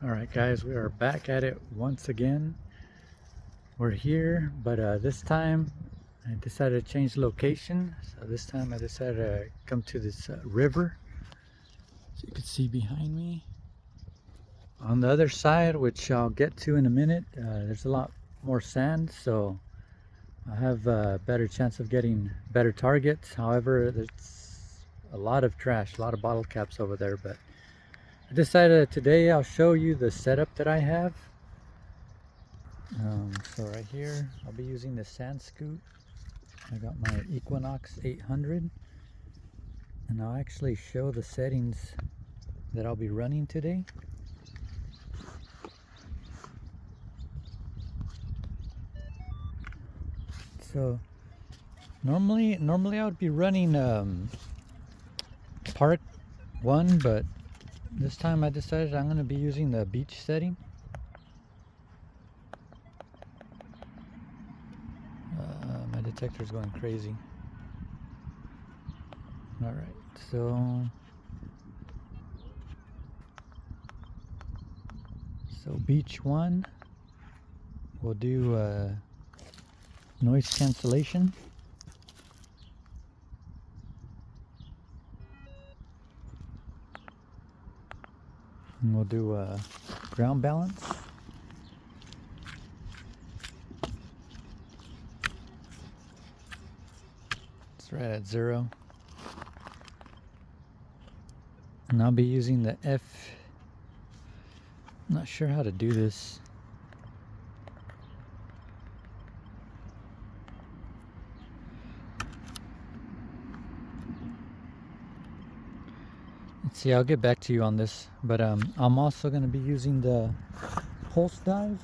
Alright guys, we are back at it once again. We're here, but this time I decided to change location. So this time I decided to come to this river. So you can see behind me. On the other side, which I'll get to in a minute, there's a lot more sand, so I have a better chance of getting better targets. However, there's a lot of trash, a lot of bottle caps over there, but I decided today I'll show you the setup that I have. So right here, I'll be using the sand scoop. I got my Equinox 800, and I'll actually show the settings that I'll be running today. So normally I would be running Park 1, but this time I decided I'm going to be using the beach setting. My detector's going crazy. Alright, so beach 1, we'll do noise cancellation. And we'll do ground balance. It's right at 0. And I'll be using the I'm not sure how to do this. Let's see, I'll get back to you on this, but I'm also going to be using the pulse dive,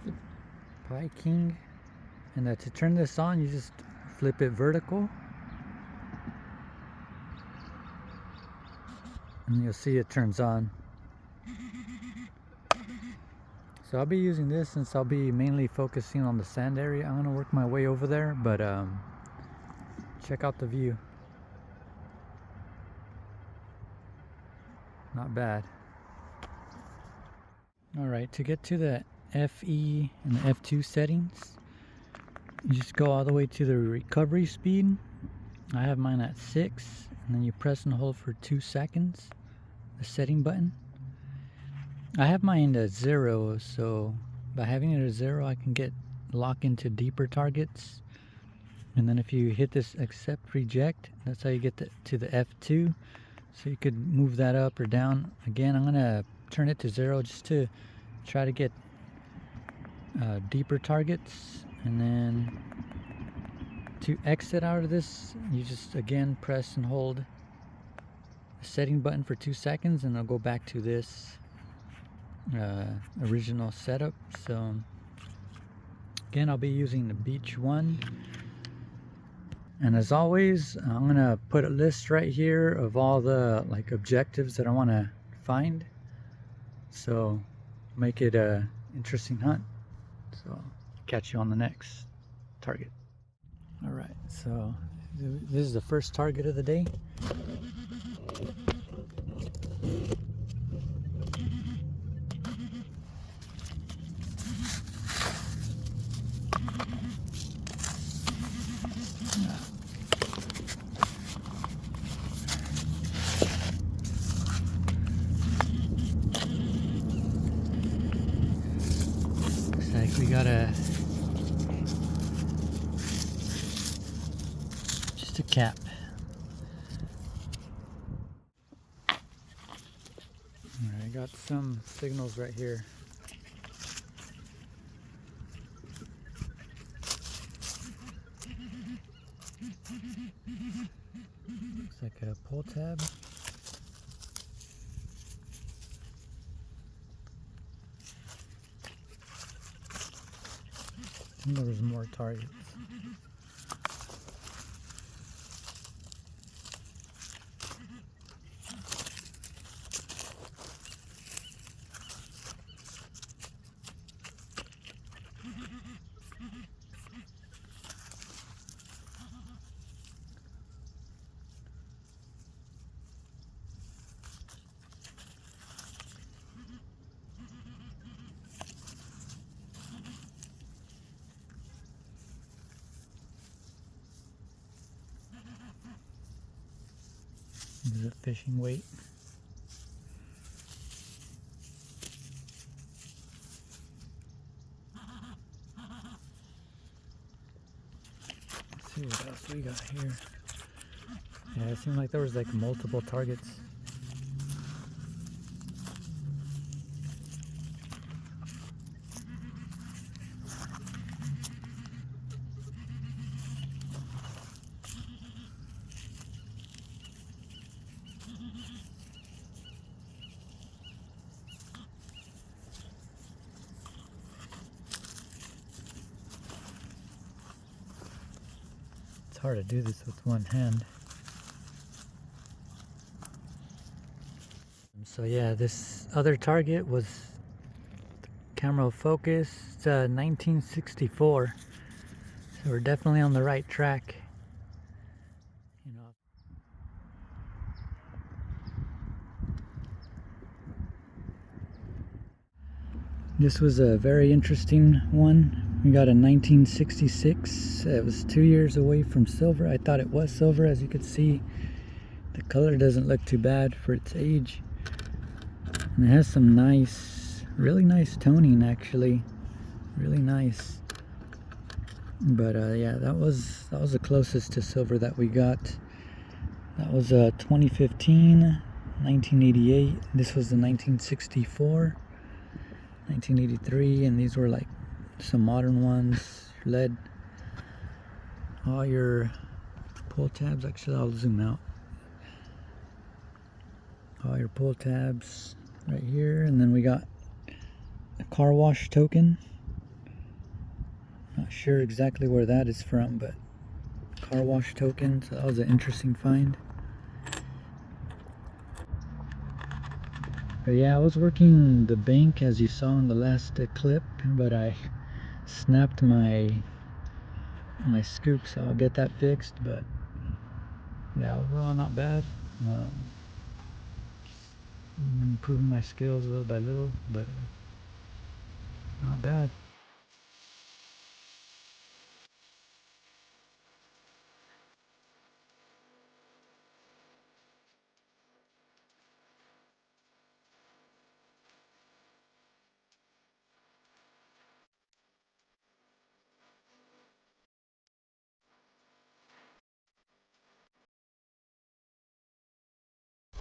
the Pi King, and to turn this on, you just flip it vertical, and you'll see it turns on. So I'll be using this since I'll be mainly focusing on the sand area. I'm going to work my way over there, but check out the view. Not bad. Alright, to get to the FE and the F2 settings, you just go all the way to the recovery speed. I have mine at 6, and then you press and hold for 2 seconds, the setting button. I have mine at 0, so by having it at 0 I can lock into deeper targets. And then if you hit this accept reject, that's how you get to the F2. So you could move that up or down. Again, I'm gonna turn it to 0 just to try to get deeper targets. And then to exit out of this, you just again press and hold the setting button for 2 seconds, and it'll go back to this original setup. So again, I'll be using the beach 1. And as always, I'm gonna put a list right here of all the objectives that I want to find, so make it a interesting hunt. So catch you on the next target. All right, so this is the first target of the day. Looks like we got just a cap. Alright, I got some signals right here. Looks like a pull tab. And there was more targets. This is a fishing weight. Let's see what else we got here. Yeah, it seemed like there was like multiple targets. It's hard to do this with one hand. So yeah, this other target was camera focus. It's 1964. So we're definitely on the right track. You know. This was a very interesting one. We got a 1966. It was 2 years away from silver. I thought it was silver. As you can see, the color doesn't look too bad for its age. And it has some nice, really nice toning actually. Really nice. But yeah, that was the closest to silver that we got. That was 2015, 1988. This was the 1964. 1983, and these were like some modern ones. LED. All your pull tabs. Actually, I'll zoom out. All your pull tabs right here, and then we got a car wash token. Not sure exactly where that is from, but car wash token. So that was an interesting find. But yeah, I was working the bank as you saw in the last clip, but I snapped my scoop, so I'll get that fixed. But yeah, overall not bad. Improving my skills little by little, but not bad.